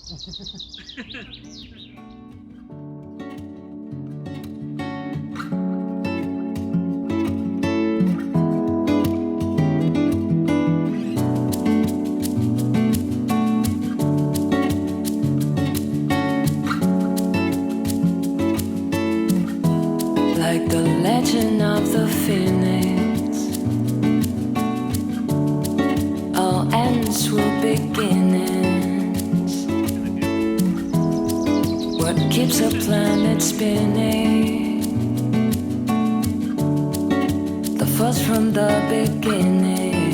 Like the legend of the phoenix, all ends will beginnings. What keeps a planet spinning? The force from the beginning.